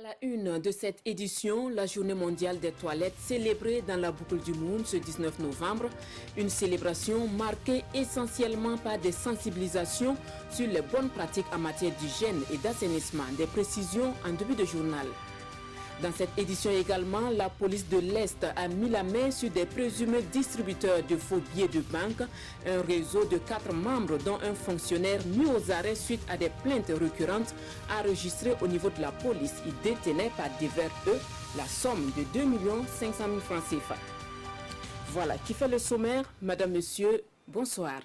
À la une de cette édition, la journée mondiale des toilettes célébrée dans la boucle du monde ce 19 novembre. Une célébration marquée essentiellement par des sensibilisations sur les bonnes pratiques en matière d'hygiène et d'assainissement. Des précisions en début de journal. Dans cette édition également, la police de l'Est a mis la main sur des présumés distributeurs de faux billets de banque, un réseau de 4 membres dont un fonctionnaire mis aux arrêts suite à des plaintes récurrentes enregistrées au niveau de la police. Il détenait par divers la somme de 2 500 000 francs CFA. Voilà qui fait le sommaire. Madame, Monsieur, bonsoir.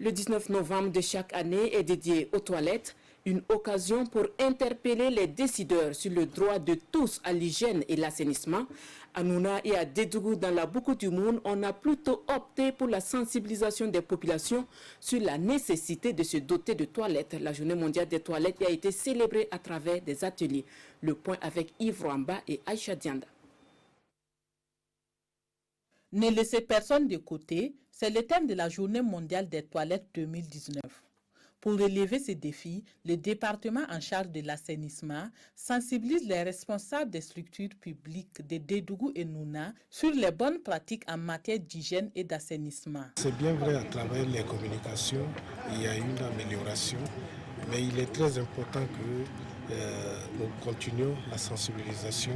Le 19 novembre de chaque année est dédié aux toilettes. Une occasion pour interpeller les décideurs sur le droit de tous à l'hygiène et l'assainissement. À Nouna et à Dédougou, dans la boucle du monde, on a plutôt opté pour la sensibilisation des populations sur la nécessité de se doter de toilettes. La journée mondiale des toilettes a été célébrée à travers des ateliers. Le point avec Yves Rwamba et Aïcha Dianda. Ne laissez personne de côté, c'est le thème de la journée mondiale des toilettes 2019. Pour relever ces défis, le département en charge de l'assainissement sensibilise les responsables des structures publiques de Dédougou et Nouna sur les bonnes pratiques en matière d'hygiène et d'assainissement. C'est bien vrai, à travers les communications, il y a une amélioration, mais il est très important que nous continuions la sensibilisation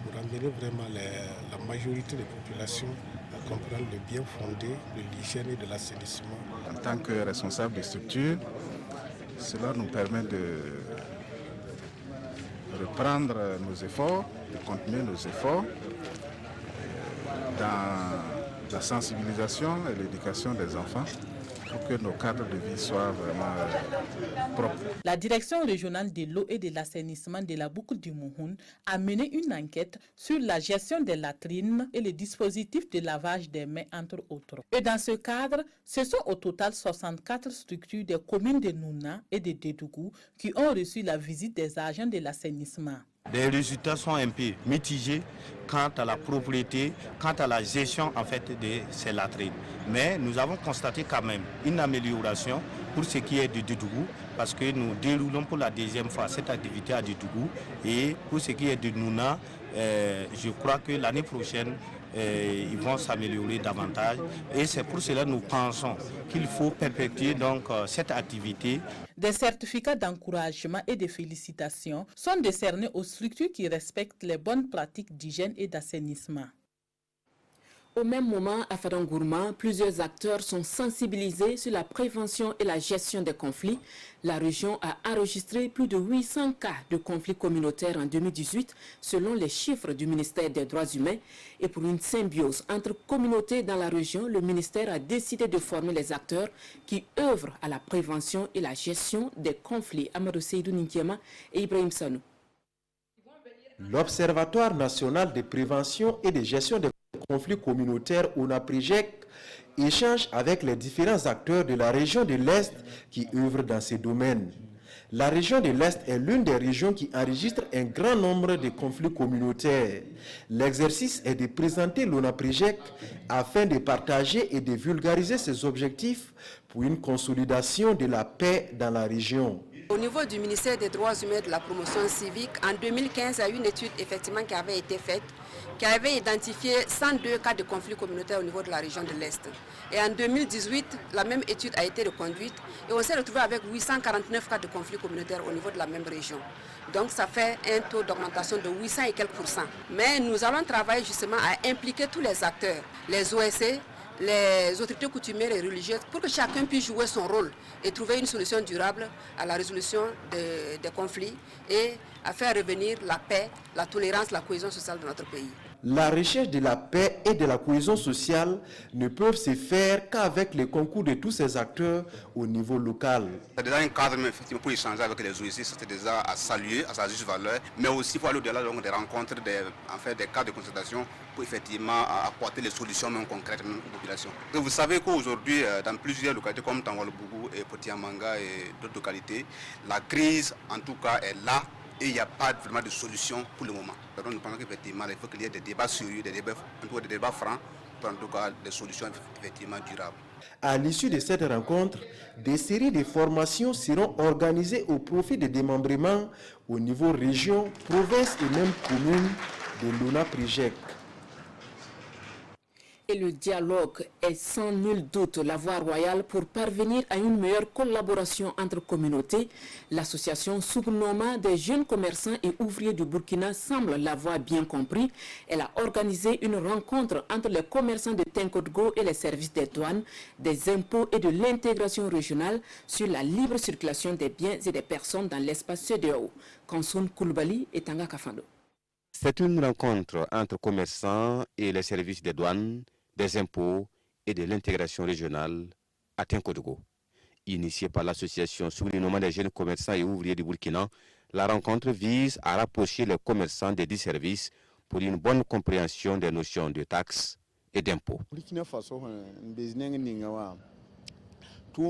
pour amener vraiment la majorité des populations à comprendre le bien fondé de l'hygiène et de l'assainissement. En tant que responsable de structure, cela nous permet de reprendre nos efforts, de continuer nos efforts dans la sensibilisation et l'éducation des enfants pour que nos cadres de vie soient vraiment propres. La direction régionale de l'eau et de l'assainissement de la boucle du Mouhoun a mené une enquête sur la gestion des latrines et les dispositifs de lavage des mains, entre autres. Et dans ce cadre, ce sont au total 64 structures des communes de Nouna et de Dédougou qui ont reçu la visite des agents de l'assainissement. Les résultats sont un peu mitigés quant à la propriété, quant à la gestion en fait de ces latrines. Mais nous avons constaté quand même une amélioration pour ce qui est de Dédougou, parce que nous déroulons pour la deuxième fois cette activité à Dédougou. Et pour ce qui est de Nouna, je crois que l'année prochaine, ils vont s'améliorer davantage. Et c'est pour cela que nous pensons qu'il faut perpétuer donc cette activité. Des certificats d'encouragement et de félicitations sont décernés aux structures qui respectent les bonnes pratiques d'hygiène et d'assainissement. Au même moment, à Fadangourma, plusieurs acteurs sont sensibilisés sur la prévention et la gestion des conflits. La région a enregistré plus de 800 cas de conflits communautaires en 2018, selon les chiffres du ministère des Droits humains. Et pour une symbiose entre communautés dans la région, le ministère a décidé de former les acteurs qui œuvrent à la prévention et la gestion des conflits. Amadou Seydou Ninkiema et Ibrahim Sanou. L'Observatoire national de prévention et de gestion des conflits communautaires ONAPRIGEC échange avec les différents acteurs de la région de l'Est qui œuvrent dans ces domaines. La région de l'Est est l'une des régions qui enregistre un grand nombre de conflits communautaires. L'exercice est de présenter l'ONAPRIGEC afin de partager et de vulgariser ses objectifs pour une consolidation de la paix dans la région. Au niveau du ministère des Droits humains et de la promotion civique, en 2015, il y a eu une étude effectivement qui avait été faite, qui avait identifié 102 cas de conflits communautaires au niveau de la région de l'Est. Et en 2018, la même étude a été reconduite et on s'est retrouvé avec 849 cas de conflits communautaires au niveau de la même région. Donc ça fait un taux d'augmentation de 800 et quelques %. Mais nous allons travailler justement à impliquer tous les acteurs, les OSC, les autorités coutumières et religieuses, pour que chacun puisse jouer son rôle et trouver une solution durable à la résolution des conflits et à faire revenir la paix, la tolérance, la cohésion sociale de notre pays. La recherche de la paix et de la cohésion sociale ne peuvent se faire qu'avec le concours de tous ces acteurs au niveau local. C'est déjà un cadre effectivement pour échanger avec les OSC, c'était déjà à saluer, à sa juste valeur, mais aussi pour aller au-delà des rencontres, des cas de consultation pour effectivement apporter les solutions même concrètes même aux populations. Et vous savez qu'aujourd'hui, dans plusieurs localités comme Tangwalobougou et Potiamanga et d'autres localités, la crise en tout cas est là. Et il n'y a pas vraiment de solution pour le moment. Donc nous pensons qu'effectivement, il faut qu'il y ait des débats sérieux, des débats francs, pour en tout cas des solutions effectivement durables. À l'issue de cette rencontre, des séries de formations seront organisées au profit des démembrements au niveau région, province et même commune de l'ONAPRIJEC. Et le dialogue est sans nul doute la voie royale pour parvenir à une meilleure collaboration entre communautés. L'association Sougnoma des jeunes commerçants et ouvriers du Burkina semble l'avoir bien compris. Elle a organisé une rencontre entre les commerçants de Tenkodgo et les services des douanes, des impôts et de l'intégration régionale sur la libre circulation des biens et des personnes dans l'espace CEDEAO. Kansoun Koulibaly et Tanga Kafando. C'est une rencontre entre commerçants et les services des douanes, des impôts et de l'intégration régionale à Tenkodgo. Initiée par l'association Sougnoma des jeunes commerçants et ouvriers du Burkina, la rencontre vise à rapprocher les commerçants des 10 services pour une bonne compréhension des notions de taxes et d'impôts. Le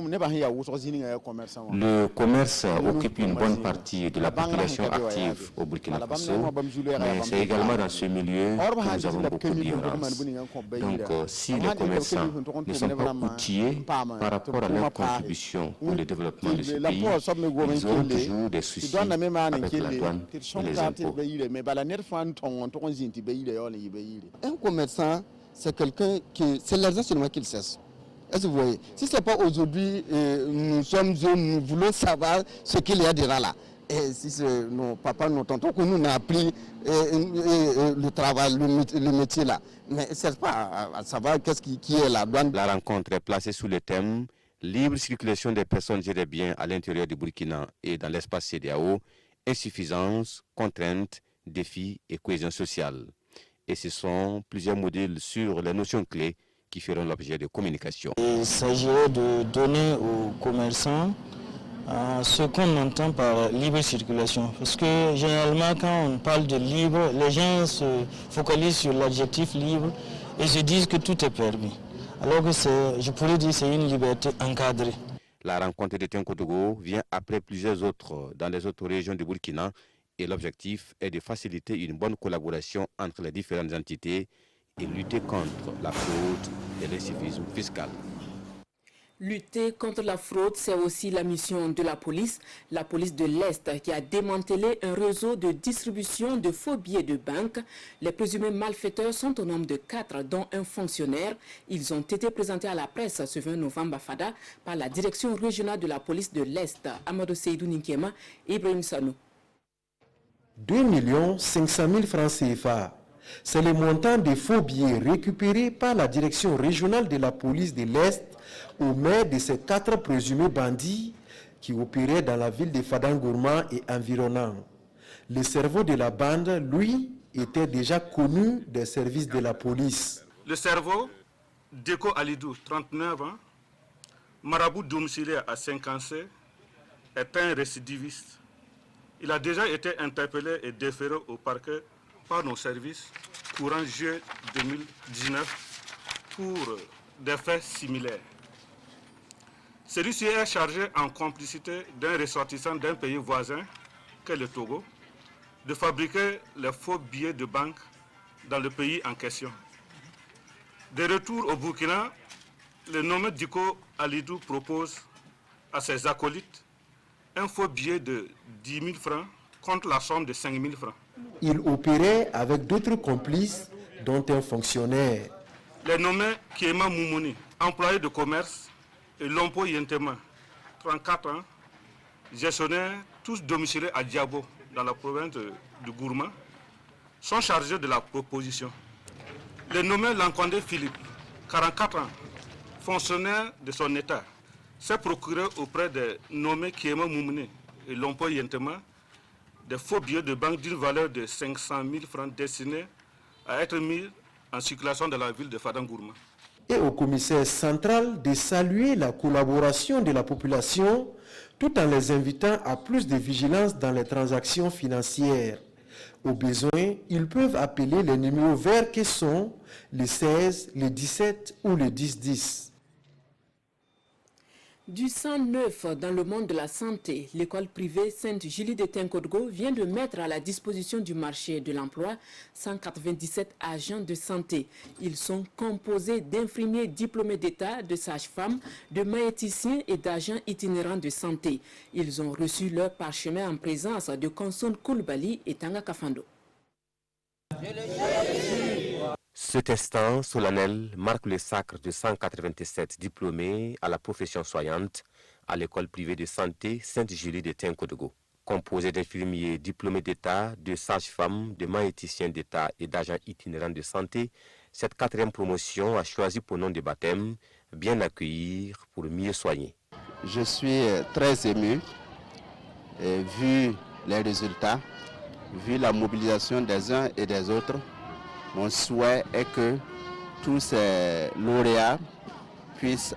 commerce occupe une bonne partie de la population active au Burkina Faso, mais c'est également dans ce milieu que nous avons beaucoup d'ignorance. Donc, si les commerçants ne sont pas outillés par rapport à leur contribution pour le développement de ce pays, ils auront toujours des soucis avec la douane et les impôts. Un commerçant, c'est quelqu'un qui, c'est l'argent seulement qu'il cesse. Est-ce que vous voyez? Si ce n'est pas aujourd'hui, nous voulons savoir ce qu'il y a derrière là. Et si c'est nos papas, nos tontons qui nous ont appris le travail, le métier là. Mais ce n'est pas à savoir qui est la douane. La rencontre est placée sous le thème libre circulation des personnes et des biens à l'intérieur du Burkina et dans l'espace CEDEAO, insuffisance, contraintes, défis et cohésion sociale. Et ce sont plusieurs modules sur les notions clés qui feront l'objet de communication. Il s'agirait de donner aux commerçants ce qu'on entend par libre circulation. Parce que généralement, quand on parle de libre, les gens se focalisent sur l'adjectif libre et se disent que tout est permis. Alors que je pourrais dire que c'est une liberté encadrée. La rencontre de Tenkodgo vient après plusieurs autres dans les autres régions du Burkina et l'objectif est de faciliter une bonne collaboration entre les différentes entités et lutter contre la fraude et l'incivisme fiscal. Lutter contre la fraude, c'est aussi la mission de la police de l'Est qui a démantelé un réseau de distribution de faux billets de banque. Les présumés malfaiteurs sont au nombre de 4, dont un fonctionnaire. Ils ont été présentés à la presse ce 20 novembre à Fada par la direction régionale de la police de l'Est, Amadou Seydou Ninkema et Ibrahim Sanou. 2 500 000 francs CFA. C'est le montant des faux billets récupérés par la direction régionale de la police de l'Est aux mains de ces 4 présumés bandits qui opéraient dans la ville de Fadangourma et environnant. Le cerveau de la bande, lui, était déjà connu des services de la police. Le cerveau, Deko Alidou, 39 ans, marabout domiciliaire à 57, est un récidiviste. Il a déjà été interpellé et déféré au parquet par nos services courant juillet 2019 pour des faits similaires. Celui-ci est chargé en complicité d'un ressortissant d'un pays voisin, qu'est le Togo, de fabriquer les faux billets de banque dans le pays en question. De retour au Burkina, le nommé Diko Alidou propose à ses acolytes un faux billet de 10 000 francs contre la somme de 5 000 francs. Il opérait avec d'autres complices, dont un fonctionnaire. Les nommés Kiema Moumouni, employé de commerce, et Lompo Yentema, 34 ans, gestionnaires, tous domiciliés à Diabo, dans la province de Gourma, sont chargés de la proposition. Les nommés Lankonde Philippe, 44 ans, fonctionnaire de son État, s'est procuré auprès des nommés Kiema Moumouni et Lompo Yentema des faux billets de banque d'une valeur de 500 000 francs destinés à être mis en circulation dans la ville de Fadangourma. Et au commissaire central de saluer la collaboration de la population tout en les invitant à plus de vigilance dans les transactions financières. Au besoin, ils peuvent appeler les numéros verts que sont les 16, les 17 ou les 10-10. Du sang neuf dans le monde de la santé, l'école privée Sainte-Julie de Tinkodgo vient de mettre à la disposition du marché de l'emploi 197 agents de santé. Ils sont composés d'infirmiers diplômés d'État, de sages-femmes, de maïticiens et d'agents itinérants de santé. Ils ont reçu leur parchemin en présence de Konson Koulibaly et Tanga Kafando. Cet instant solennel marque le sacre de 187 diplômés à la profession soignante à l'école privée de santé Sainte-Julie de Tinkodgo. Composé d'infirmiers diplômés d'État, de sages-femmes, de maïticiens d'État et d'agents itinérants de santé, cette 4e promotion a choisi pour nom de baptême « Bien accueillir pour mieux soigner ». Je suis très ému, vu les résultats, vu la mobilisation des uns et des autres. Mon souhait est que tous ces lauréats puissent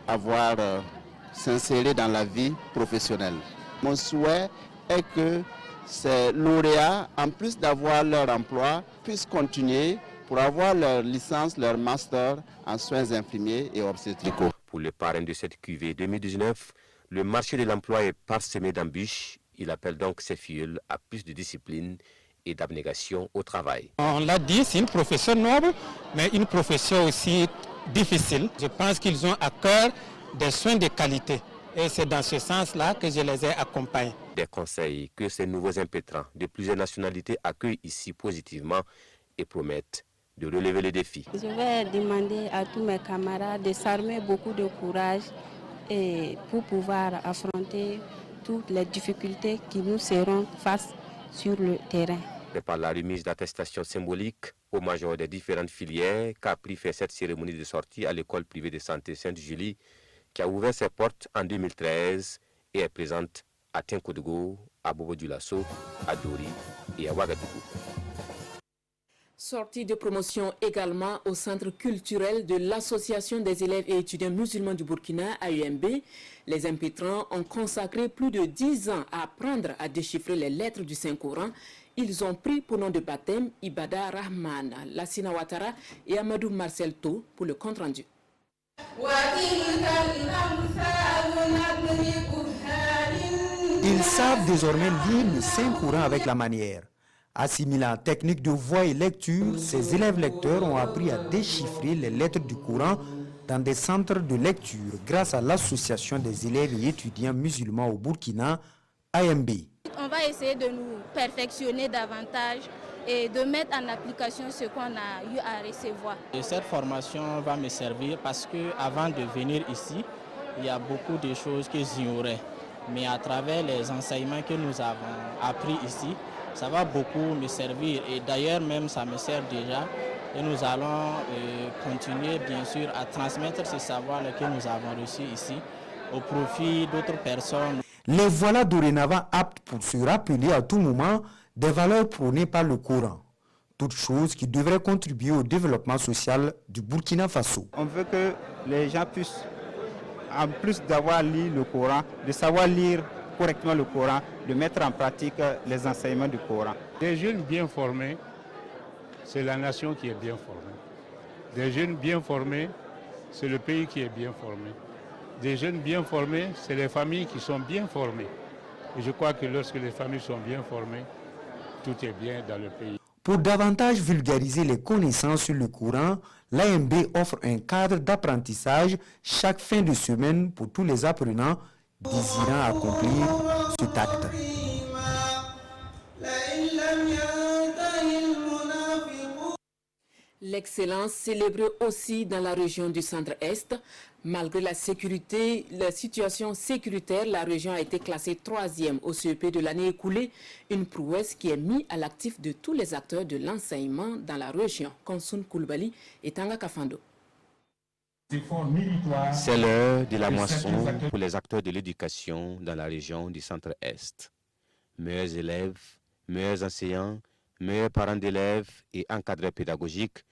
s'insérer dans la vie professionnelle. Mon souhait est que ces lauréats, en plus d'avoir leur emploi, puissent continuer pour avoir leur licence, leur master en soins infirmiers et obstétricaux. Pour le parrain de cette cuvée 2019, le marché de l'emploi est parsemé d'embûches. Il appelle donc ses filleuls à plus de discipline et d'abnégation au travail. On l'a dit, c'est une profession noble, mais une profession aussi difficile. Je pense qu'ils ont à cœur des soins de qualité. Et c'est dans ce sens-là que je les ai accompagnés. Des conseils que ces nouveaux impétrants de plusieurs nationalités accueillent ici positivement et promettent de relever les défis. Je vais demander à tous mes camarades de s'armer beaucoup de courage et pour pouvoir affronter toutes les difficultés qui nous seront face sur le terrain. C'est par la remise d'attestations symboliques aux majors des différentes filières qu'a pris fait cette cérémonie de sortie à l'école privée de santé Sainte-Julie qui a ouvert ses portes en 2013 et est présente à Tinkodgo, à Bobo-Dioulasso, à Dori et à Ouagadougou. Sortie de promotion également au centre culturel de l'Association des élèves et étudiants musulmans du Burkina, AUMB. Les impétrants ont consacré plus de 10 ans à apprendre à déchiffrer les lettres du Saint-Coran. Ils ont pris pour nom de baptême Ibada Rahman, Lassina Ouattara et Amadou Marcel To pour le compte-rendu. Ils savent désormais lire le Saint-Coran avec la manière. Assimilant technique de voix et lecture, ces élèves lecteurs ont appris à déchiffrer les lettres du Coran dans des centres de lecture grâce à l'Association des élèves et étudiants musulmans au Burkina, AMB. On va essayer de nous perfectionner davantage et de mettre en application ce qu'on a eu à recevoir. Et cette formation va me servir parce qu'avant de venir ici, il y a beaucoup de choses que j'ignorais. Mais à travers les enseignements que nous avons appris ici, ça va beaucoup me servir et d'ailleurs même ça me sert déjà et nous allons continuer bien sûr à transmettre ce savoir que nous avons reçu ici au profit d'autres personnes. Les voilà dorénavant aptes pour se rappeler à tout moment des valeurs prônées par le Coran, toutes choses qui devraient contribuer au développement social du Burkina Faso. On veut que les gens puissent, en plus d'avoir lu le Coran, de savoir lire correctement le Coran, de mettre en pratique les enseignements du Coran. Des jeunes bien formés, c'est la nation qui est bien formée. Des jeunes bien formés, c'est le pays qui est bien formé. Des jeunes bien formés, c'est les familles qui sont bien formées. Et je crois que lorsque les familles sont bien formées, tout est bien dans le pays. Pour davantage vulgariser les connaissances sur le Coran, l'AMB offre un cadre d'apprentissage chaque fin de semaine pour tous les apprenants désirant accomplir cet acte. L'excellence célébrée aussi dans la région du Centre-Est. Malgré la situation sécuritaire, la région a été classée 3e au CEP de l'année écoulée, une prouesse qui est mise à l'actif de tous les acteurs de l'enseignement dans la région. Konson Koulibaly et Tanga Kafando. C'est l'heure de la moisson pour les acteurs de l'éducation dans la région du Centre-Est. Meilleurs élèves, meilleurs enseignants, meilleurs parents d'élèves et encadreurs pédagogiques,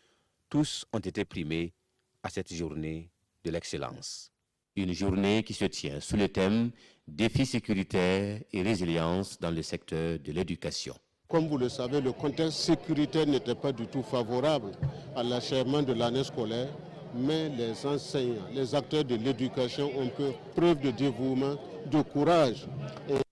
tous ont été primés à cette journée de l'excellence. Une journée qui se tient sous le thème « Défis sécuritaires et résilience dans le secteur de l'éducation ». Comme vous le savez, le contexte sécuritaire n'était pas du tout favorable à l'achèvement de l'année scolaire. mais les enseignants, les acteurs de l'éducation ont fait preuve de dévouement, de courage. Et